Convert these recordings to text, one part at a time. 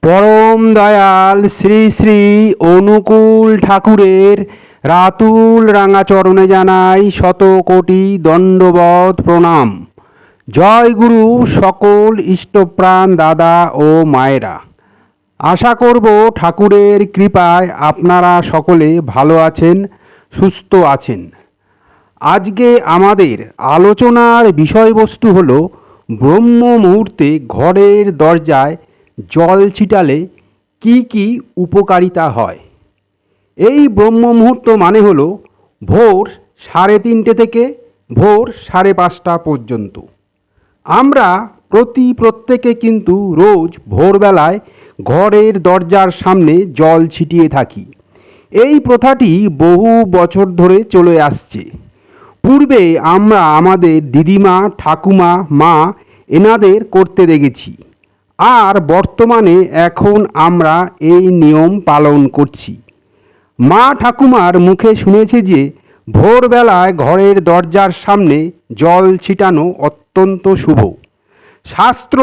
পরম দয়াল শ্রী শ্রী অনুকূল ঠাকুরের রাতুল রাঙা চরণে জানাই শত কোটি দণ্ডবত প্রণাম। জয় গুরু সকল ইষ্টপ্রাণ দাদা ও মায়েরা। আশা করব ঠাকুরের কৃপায় আপনারা সকলে ভালো আছেন, সুস্থ আছেন। আজকে আমাদের আলোচনার বিষয়বস্তু হল ব্রহ্ম মুহূর্তে ঘরের দরজায় জল ছিটালে কি কি উপকারিতা হয়। এই ব্রহ্ম মুহূর্ত মানে হলো ভোর 3:30 থেকে ভোর 5:30 পর্যন্ত। আমরা প্রত্যেকে কিন্তু রোজ ভোরবেলায় ঘরের দরজার সামনে জল ছিটিয়ে থাকি। এই প্রথাটি বহু বছর ধরে চলে আসছে। পূর্বে আমরা আমাদের দিদিমা, ঠাকুমা, মা এনাদের করতে দেখেছি, আর বর্তমানে এখন আমরা এই নিয়ম পালন করছি। মা ঠাকুমার মুখে শুনেছি যে ভোরবেলায় ঘরের দরজার সামনে জল ছিটানো অত্যন্ত শুভ। শাস্ত্র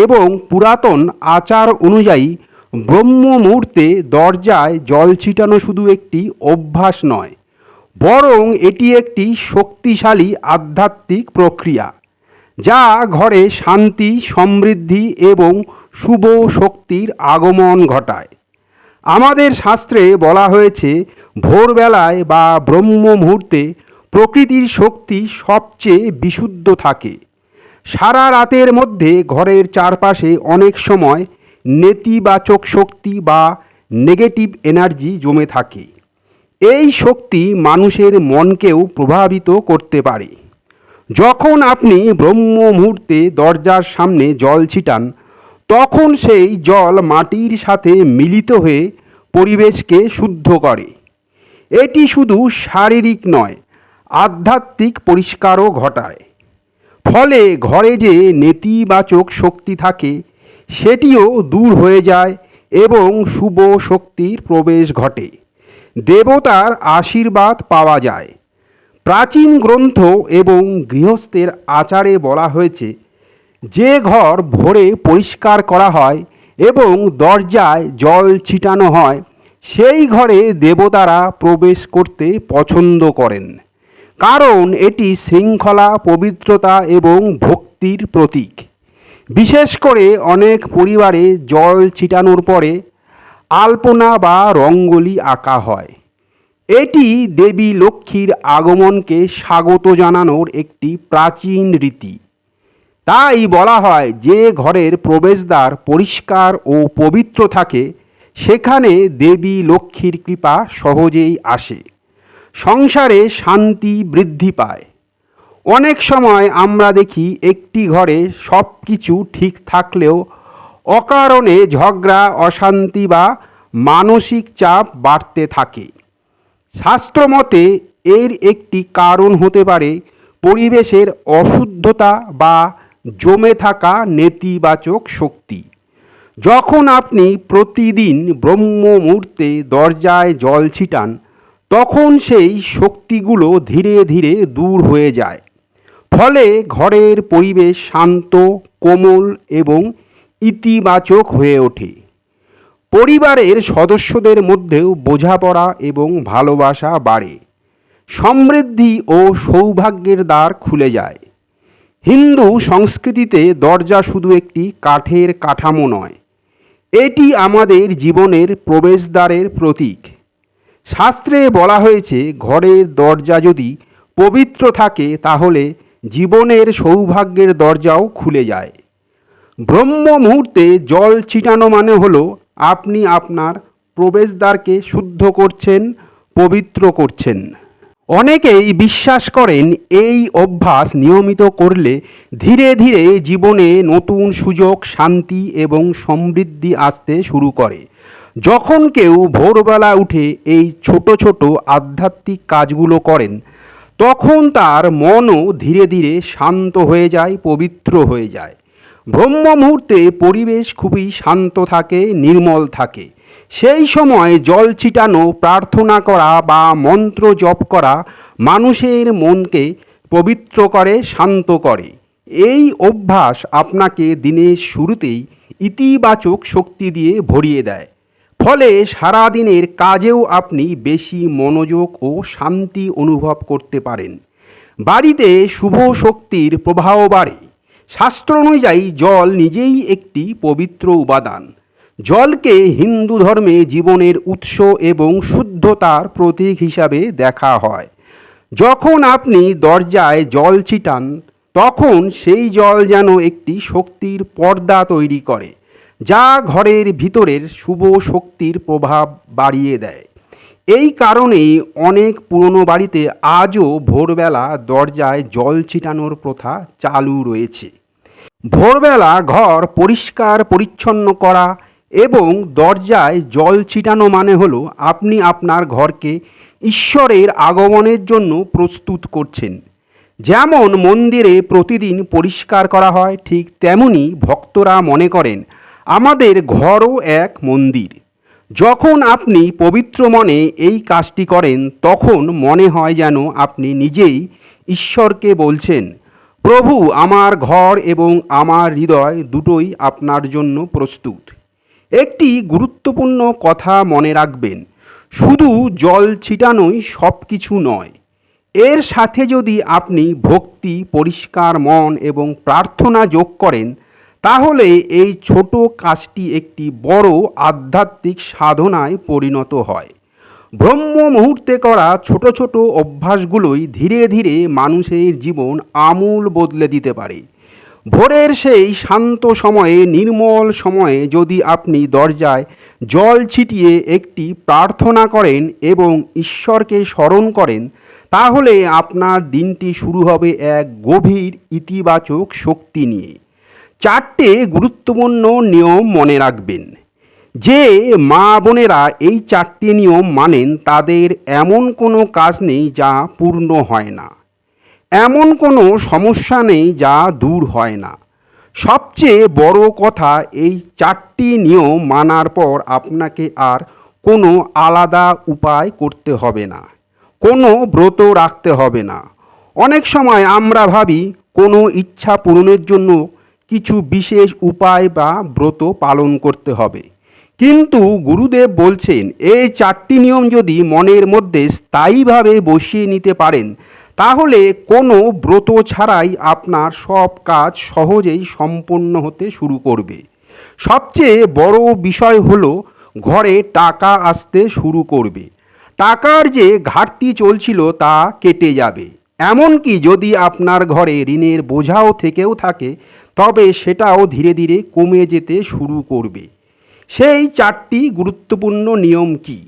এবং পুরাতন আচার অনুযায়ী ব্রহ্ম মুহূর্তে দরজায় জল ছিটানো শুধু একটি অভ্যাস নয়, বরং এটি একটি শক্তিশালী আধ্যাত্মিক প্রক্রিয়া, যা ঘরে শান্তি, সমৃদ্ধি এবং শুভ শক্তির আগমন ঘটায়। আমাদের শাস্ত্রে বলা হয়েছে, ভোরবেলায় বা ব্রহ্ম মুহূর্তে প্রকৃতির শক্তি সবচেয়ে বিশুদ্ধ থাকে। সারা রাতের মধ্যে ঘরের চারপাশে অনেক সময় নেতিবাচক শক্তি বা নেগেটিভ এনার্জি জমে থাকে। এই শক্তি মানুষের মনকেও প্রভাবিত করতে পারে। যখন আপনি ব্রহ্ম মুহূর্তে দরজার সামনে জল ছিটান, তখন সেই জল মাটির সাথে মিলিত হয়ে পরিবেশকে শুদ্ধ করে। এটি শুধু শারীরিক নয়, আধ্যাত্মিক পরিষ্কারও ঘটায়। ফলে ঘরে যে নেতিবাচক শক্তি থাকে সেটিও দূর হয়ে যায় এবং শুভ শক্তির প্রবেশ ঘটে। দেবতার আশীর্বাদ পাওয়া যায়। প্রাচীন গ্রন্থ এবং গৃহস্থের আচারে বলা হয়েছে, যে ঘর ভোরে পরিষ্কার করা হয় এবং দরজায় জল ছিটানো হয়, সেই ঘরে দেবতারা প্রবেশ করতে পছন্দ করেন, কারণ এটি শৃঙ্খলা, পবিত্রতা এবং ভক্তির প্রতীক। বিশেষ করে অনেক পরিবারে জল ছিটানোর পরে আলপনা বা রঙ্গোলি আঁকা হয়। এটি দেবী লক্ষ্মীর আগমনকে স্বাগত জানানোর একটি প্রাচীন রীতি। তাই বলা হয়, যে ঘরের প্রবেশদ্বার পরিষ্কার ও পবিত্র থাকে সেখানে দেবী লক্ষ্মীর কৃপা সহজেই আসে। সংসারে শান্তি বৃদ্ধি পায়। অনেক সময় আমরা দেখি একটি ঘরে সব কিছু ঠিক থাকলেও অকারণে ঝগড়া, অশান্তি বা মানসিক চাপ বাড়তে থাকে। শাস্ত্রমতে এর একটি কারণ হতে পারে পরিবেশের অশুদ্ধতা বা জমে থাকা নেতিবাচক শক্তি। যখন আপনি প্রতিদিন ব্রহ্ম মুহূর্তে দরজায় জল ছিটান, তখন সেই শক্তিগুলো ধীরে ধীরে দূর হয়ে যায়। ফলে ঘরের পরিবেশ শান্ত, কোমল এবং ইতিবাচক হয়ে ওঠে। পরিবারের সদস্যদের মধ্যেও বোঝাপড়া এবং ভালোবাসা বাড়ে। সমৃদ্ধি ও সৌভাগ্যের দ্বার খুলে যায়। হিন্দু সংস্কৃতিতে দরজা শুধু একটি কাঠের কাঠামো নয়, এটি আমাদের জীবনের প্রবেশদ্বারের প্রতীক। শাস্ত্রে বলা হয়েছে, ঘরের দরজা যদি পবিত্র থাকে তাহলে জীবনের সৌভাগ্যের দরজাও খুলে যায়। ব্রহ্ম মুহূর্তে জল ছিটানো মানে হলো আপনি আপনার প্রবেশদ্বারকে শুদ্ধ করছেন, পবিত্র করছেন। অনেকেই বিশ্বাস করেন, এই অভ্যাস নিয়মিত করলে ধীরে ধীরে জীবনে নতুন সুযোগ, শান্তি এবং সমৃদ্ধি আসতে শুরু করে। যখন কেউ ভোরবেলা উঠে এই ছোট ছোট আধ্যাত্মিক কাজগুলো করেন, তখন তার মনও ধীরে ধীরে শান্ত হয়ে যায়, পবিত্র হয়ে যায়। ব্রহ্ম মুহূর্তে পরিবেশ খুবই শান্ত থাকে, নির্মল থাকে। সেই সময় জল ছিটানো, প্রার্থনা করা বা মন্ত্র জপ করা মানুষের মনকে পবিত্র করে, শান্ত করে। এই অভ্যাস আপনাকে দিনের শুরুতেই ইতিবাচক শক্তি দিয়ে ভরিয়ে দেয়। ফলে সারাদিনের কাজেও আপনি বেশি মনোযোগ ও শান্তি অনুভব করতে পারেন। বাড়িতে শুভ শক্তির প্রবাহ বাড়ে। শাস্ত্র অনুযায়ী জল নিজেই একটি পবিত্র উপাদান। জলকে হিন্দু ধর্মে জীবনের উৎস এবং শুদ্ধতার প্রতীক হিসাবে দেখা হয়। যখন আপনি দরজায় জল ছিটান, তখন সেই জল যেন একটি শক্তির পর্দা তৈরি করে, যা ঘরের ভিতরের শুভ শক্তির প্রভাব বাড়িয়ে দেয়। এই কারণেই অনেক পুরনো বাড়িতে আজও ভোরবেলা দরজায় জল ছিটানোর প্রথা চালু রয়েছে। ভোরবেলা ঘর পরিষ্কার পরিচ্ছন্ন করা এবং দরজায় জল ছিটানো মানে হলো আপনি আপনার ঘরকে ঈশ্বরের আগমনের জন্য প্রস্তুত করছেন। যেমন মন্দিরে প্রতিদিন পরিষ্কার করা হয়, ঠিক তেমনি ভক্তরা মনে করেন আমাদের ঘরও এক মন্দির। যখন আপনি পবিত্র মনে এই কাজটি করেন, তখন মনে হয় যেন আপনি নিজেই ঈশ্বরকে বলছেন, প্রভু, আমার ঘর এবং আমার হৃদয় দুটোই আপনার জন্য প্রস্তুত। একটি গুরুত্বপূর্ণ কথা মনে রাখবেন, শুধু জল ছিটানোই সব কিছু নয়। এর সাথে যদি আপনি ভক্তি, পরিষ্কার মন এবং প্রার্থনা যোগ করেন, তাহলে এই ছোট কাজটি একটি বড় আধ্যাত্মিক সাধনায় পরিণত হয়। ব্রহ্ম মুহূর্তে করা ছোট ছোট অভ্যাসগুলোই ধীরে ধীরে মানুষের জীবন আমূল বদলে দিতে পারে। ভোরের সেই শান্ত সময়ে, নির্মল সময়ে যদি আপনি দরজায় জল ছিটিয়ে একটি প্রার্থনা করেন এবং ঈশ্বরকে স্মরণ করেন, তাহলে আপনার দিনটি শুরু হবে এক গভীর ইতিবাচক শক্তি নিয়ে। 4টে গুরুত্বপূর্ণ নিয়ম মনে রাখবেন। যে মা বোনেরা এই 4টি নিয়ম মানেন, তাদের এমন কোনো কাজ নেই যা পূর্ণ হয় না, এমন কোনো সমস্যা নেই যা দূর হয় না। সবচেয়ে বড় কথা, এই 4টি নিয়ম মানার পর আপনাকে আর কোনো আলাদা উপায় করতে হবে না, কোনো ব্রত রাখতে হবে না। অনেক সময় আমরা ভাবি কোনো ইচ্ছা পূরণের জন্য কিছু বিশেষ উপায় বা ব্রত পালন করতে হবে, কিন্তু গুরুদেব বলছেন এই 4টি নিয়ম যদি মনের মধ্যে স্থায়ীভাবে বসিয়ে নিতে পারেন, তাহলে কোনো ব্রত ছাড়াই আপনার সব কাজ সহজেই সম্পন্ন হতে শুরু করবে। সবচেয়ে বড় বিষয় হলো ঘরে টাকা আসতে শুরু করবে। টাকার যে ঘাটতি চলছিল তা কেটে যাবে। এমনকি যদি আপনার ঘরে ঋণের বোঝাও থেকেও থাকে, তবে সেটাও ধীরে ধীরে কমে যেতে শুরু করবে। সেই 4টি গুরুত্বপূর্ণ নিয়ম কি?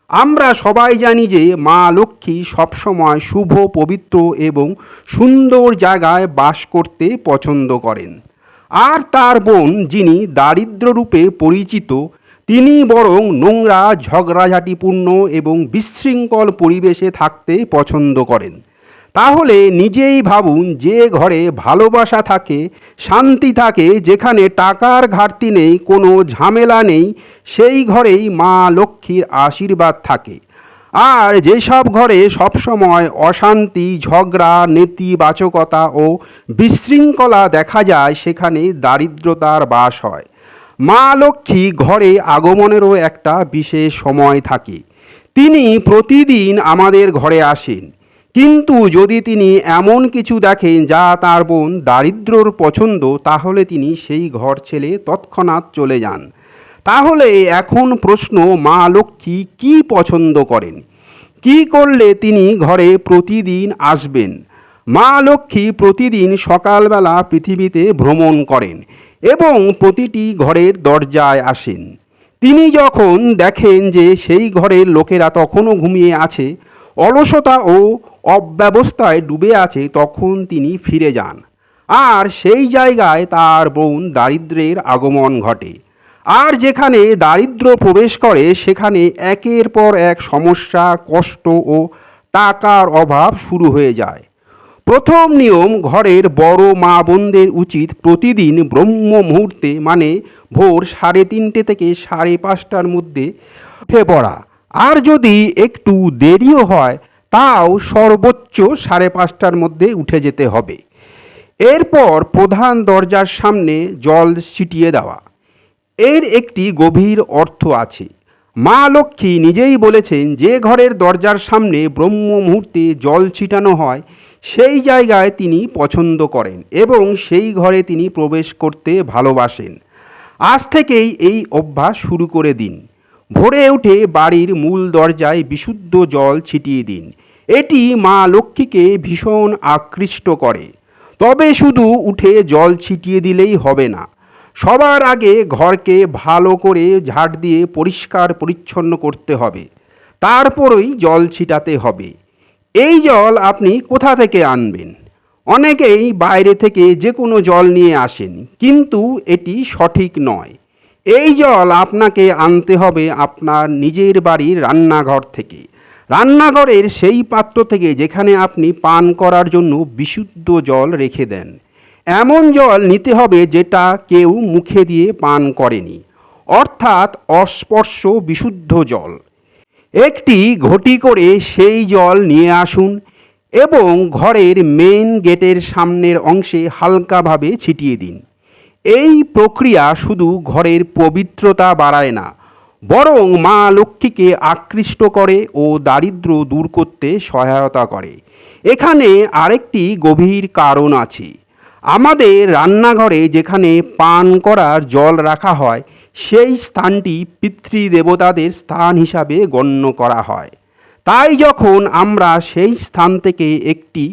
আমরা সবাই জানি যে মা লক্ষ্মী সবসময় শুভ, পবিত্র এবং সুন্দর জায়গায় বাস করতে পছন্দ করেন। আর তার বোন, যিনি দারিদ্র রূপে পরিচিত, তিনি বরং নোংরা, ঝগড়াঝাটিপূর্ণ এবং বিশৃঙ্খল পরিবেশে থাকতে পছন্দ করেন। তাহলে নিজেই ভাবুন, যে ঘরে ভালোবাসা থাকে, শান্তি থাকে, যেখানে টাকার ঘাটতি নেই, কোনো ঝামেলা নেই, সেই ঘরেই মা লক্ষ্মীর আশীর্বাদ থাকে। আর যেসব ঘরে সবসময় অশান্তি, ঝগড়া, নেতিবাচকতা ও বিশৃঙ্খলা দেখা যায়, সেখানে দারিদ্রতার বাস হয়। মা লক্ষ্মী ঘরে আগমনেরও একটা বিশেষ সময় থাকে। তিনি প্রতিদিন আমাদের ঘরে আসেন, কিন্তু যদি তিনি এমন কিছু দেখেন যা তার বোন দারিদ্রর পছন্দ, তাহলে তিনি সেই ঘর ছেড়ে তৎক্ষণাৎ চলে যান। তাহলে এখন প্রশ্ন, মা লক্ষ্মী কী পছন্দ করেন? কী করলে তিনি ঘরে প্রতিদিন আসবেন? মা লক্ষ্মী প্রতিদিন সকালবেলা পৃথিবীতে ভ্রমণ করেন এবং প্রতিটি ঘরের দরজায় আসেন। তিনি যখন দেখেন যে সেই ঘরের লোকেরা তখনও ঘুমিয়ে আছে, অলসতা ও অব্যবস্থায় ডুবে আছে, তখন তিনি ফিরে যান। আর সেই জায়গায় তার বোন দারিদ্র্যের আগমন ঘটে। আর যেখানে দারিদ্র্য প্রবেশ করে, সেখানে একের পর এক সমস্যা, কষ্ট ও টাকার অভাব শুরু হয়ে যায়। প্রথম নিয়ম, ঘরের বড় মা বোনদের উচিত প্রতিদিন ব্রহ্ম মুহূর্তে, মানে ভোর 3:30 থেকে 5:30টার মধ্যে উঠে পড়া। আর যদি একটু দেরিও হয়, তাও সর্বোচ্চ 5:30টার মধ্যে উঠে যেতে হবে। এরপর প্রধান দরজার সামনে জল ছিটিয়ে দেওয়া। এর একটি গভীর অর্থ আছে। মা লক্ষ্মী নিজেই বলেছেন, যে ঘরের দরজার সামনে ব্রহ্ম মুহূর্তে জল ছিটানো হয় সেই জায়গায় তিনি পছন্দ করেন এবং সেই ঘরে তিনি প্রবেশ করতে ভালোবাসেন। আজ থেকেই এই অভ্যাস শুরু করে দিন। ভোরে উঠে বাড়ির মূল দরজায় বিশুদ্ধ জল ছিটিয়ে দিন। এটি মা লক্ষ্মীকে ভীষণ আকৃষ্ট করে। তবে শুধু উঠে জল ছিটিয়ে দিলেই হবে না, সবার আগে ঘরকে ভালো করে ঝাড় দিয়ে পরিষ্কার পরিচ্ছন্ন করতে হবে, তারপরই জল ছিটাতে হবে। এই জল আপনি কোথা থেকে আনবেন? অনেকেই বাইরে থেকে যে কোনো জল নিয়ে আসেন, কিন্তু এটি সঠিক নয়। এই জল আপনাকে আনতে হবে আপনার নিজের বাড়ির রান্নাঘর থেকে, রান্নাঘরের সেই পাত্র থেকে যেখানে আপনি পান করার জন্য বিশুদ্ধ জল রেখে দেন। এমন জল নিতে হবে যেটা কেউ মুখে দিয়ে পান করেনি, অর্থাৎ অস্পর্শ বিশুদ্ধ জল। একটি ঘটি করে সেই জল নিয়ে আসুন এবং ঘরের মেন গেটের সামনের অংশে হালকাভাবে ছিটিয়ে দিন। এই প্রক্রিয়া শুধু ঘরের পবিত্রতা বাড়ায় না, বরং মা লক্ষ্মীকে আকৃষ্ট করে ও দারিদ্র্য দূর করতে সহায়তা করে। এখানে আরেকটি গভীর কারণ আছে। আমাদের রান্নাঘরে যেখানে পান করার জল রাখা হয় সেই স্থানটি পিতৃদেবতাদের স্থান হিসাবে গণ্য করা হয়। তাই যখন আমরা সেই স্থান থেকে একটি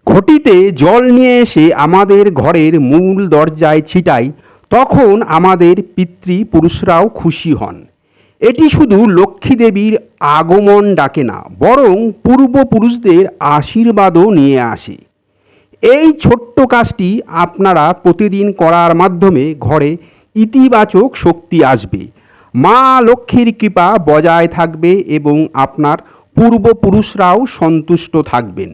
ঘটিতে জল নিয়ে এসে আমাদের ঘরের মূল দরজায় ছিটাই, তখন আমাদের পিতৃপুরুষরাও খুশি হন। এটি শুধু লক্ষ্মী দেবীর আগমন ডাকে না, বরং পূর্বপুরুষদের আশীর্বাদও নিয়ে আসে। এই ছোট্ট কাজটি আপনারা প্রতিদিন করার মাধ্যমে ঘরে ইতিবাচক শক্তি আসবে, মা লক্ষ্মীর কৃপা বজায় থাকবে এবং আপনার পূর্বপুরুষরাও সন্তুষ্ট থাকবেন।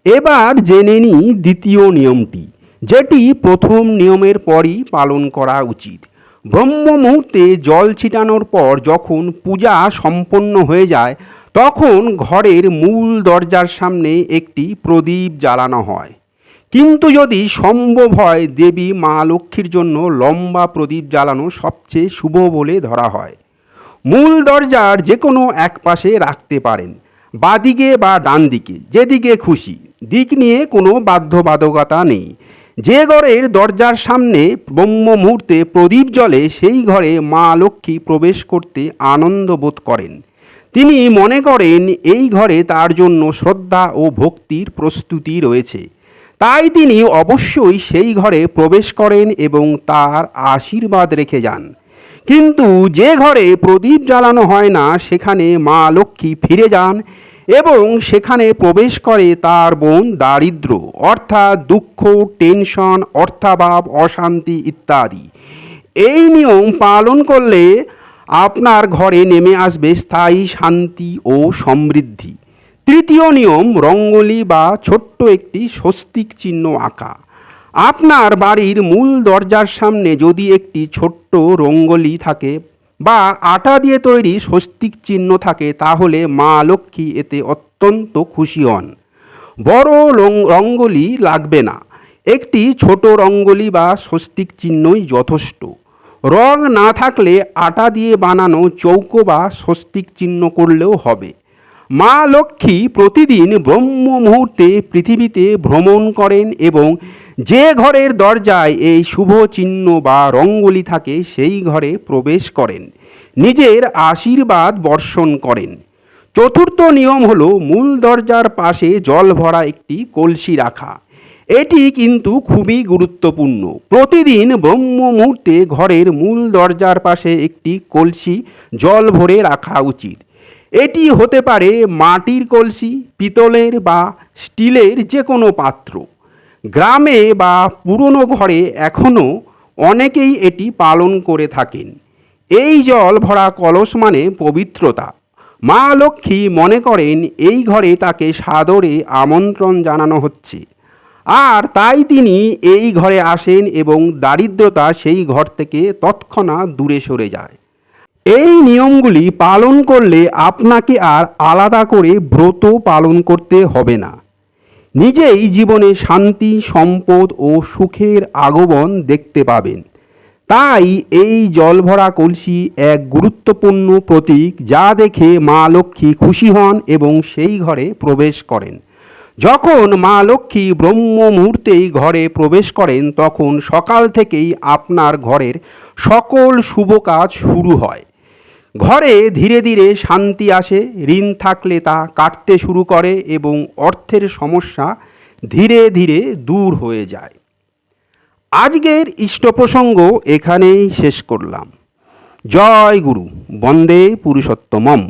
এবার জেনে নিই দ্বিতীয় নিয়মটি, যেটি প্রথম নিয়মের পরই পালন করা উচিত। ব্রহ্ম মুহূর্তে জল ছিটানোর পর যখন পূজা সম্পন্ন হয়ে যায়, তখন ঘরের মূল দরজার সামনে একটি প্রদীপ জ্বালানো হয়। কিন্তু যদি সম্ভব হয়, দেবী মা লক্ষ্মীর জন্য লম্বা প্রদীপ জ্বালানো সবচেয়ে শুভ বলে ধরা হয়। মূল দরজার যে কোনো এক পাশে রাখতে পারেন, বাদিকে বা ডান দিকে, যেদিকে খুশি। দিক নিয়ে কোনো বাধ্যবাধকতা নেই। যে ঘরের দরজার সামনে ব্রহ্ম মুহূর্তে প্রদীপ জ্বলে সেই ঘরে মা লক্ষ্মী প্রবেশ করতে আনন্দ বোধ করেন। তিনি মনে করেন এই ঘরে তার জন্য শ্রদ্ধা ও ভক্তির প্রস্তুতি রয়েছে। তাই তিনি অবশ্যই সেই ঘরে প্রবেশ করেন এবং তার আশীর্বাদ রেখে যান। কিন্তু যে ঘরে প্রদীপ জ্বালানো হয় না সেখানে মা লক্ষ্মী ফিরে যান এবং সেখানে প্রবেশ করে তার বোন দারিদ্র, অর্থাৎ দুঃখ, টেনশন, অর্থাভাব, অশান্তি ইত্যাদি। এই নিয়ম পালন করলে আপনার ঘরে নেমে আসবে স্থায়ী শান্তি ও সমৃদ্ধি। তৃতীয় নিয়ম, রঙ্গোলি বা ছোট্ট একটি স্বস্তিক চিহ্ন আঁকা। আপনার বাড়ির মূল দরজার সামনে যদি একটি ছোট্ট রঙ্গোলি থাকে বা আটা দিয়ে তৈরি স্বস্তিক চিহ্ন থাকে, তাহলে মা লক্ষ্মী এতে অত্যন্ত খুশি হন। বড় রঙ্গোলি লাগবে না, একটি ছোট রঙ্গোলি বা স্বস্তিক চিহ্নই যথেষ্ট। রং না থাকলে আটা দিয়ে বানানো চৌকো বা স্বস্তিক চিহ্ন করলেও হবে। মা লক্ষ্মী প্রতিদিন ব্রহ্ম মুহূর্তে পৃথিবীতে ভ্রমণ করেন এবং যে ঘরের দরজায় এই শুভ চিহ্ন বা রঙ্গোলি থাকে সেই ঘরে প্রবেশ করেন, নিজের আশীর্বাদ বর্ষণ করেন। চতুর্থ নিয়ম হলো মূল দরজার পাশে জল ভরা একটি কলসি রাখা। এটি কিন্তু খুবই গুরুত্বপূর্ণ। প্রতিদিন ব্রহ্ম মুহূর্তে ঘরের মূল দরজার পাশে একটি কলসি জল ভরে রাখা উচিত। এটি হতে পারে মাটির কলসি, পিতলের বা স্টিলের যে কোনো পাত্র। গ্রামে বা পুরনো ঘরে এখনও অনেকেই এটি পালন করে থাকেন। এই জল ভরা কলস মানে পবিত্রতা। মা লক্ষ্মী মনে করেন এই ঘরে তাকে সাদরে আমন্ত্রণ জানানো হচ্ছে, আর তাই তিনি এই ঘরে আসেন এবং দারিদ্রতা সেই ঘর থেকে তৎক্ষণাৎ দূরে সরে যায়। এই নিয়মগুলি পালন করলে আপনাকে আর আলাদা করে ব্রত পালন করতে হবে না। নিজেই জীবনে শান্তি, সম্পদ ও সুখের আগমন দেখতে পাবেন। তাই এই জলভরা কলসি এক গুরুত্বপূর্ণ প্রতীক, যা দেখে মা লক্ষ্মী খুশি হন এবং সেই ঘরে প্রবেশ করেন। যখন মা লক্ষ্মী ব্রহ্ম মুহূর্তেই ঘরে প্রবেশ করেন, তখন সকাল থেকেই আপনার ঘরের সকল শুভ কাজ শুরু হয়। ঘরে ধীরে ধীরে শান্তি আসে, ঋণ থাকলে তা কাটতে শুরু করে এবং অর্থের সমস্যা ধীরে ধীরে দূর হয়ে যায়। আজকের ইষ্ট প্রসঙ্গ এখানেই শেষ করলাম। জয় গুরু, বন্দে পুরুষোত্তমম।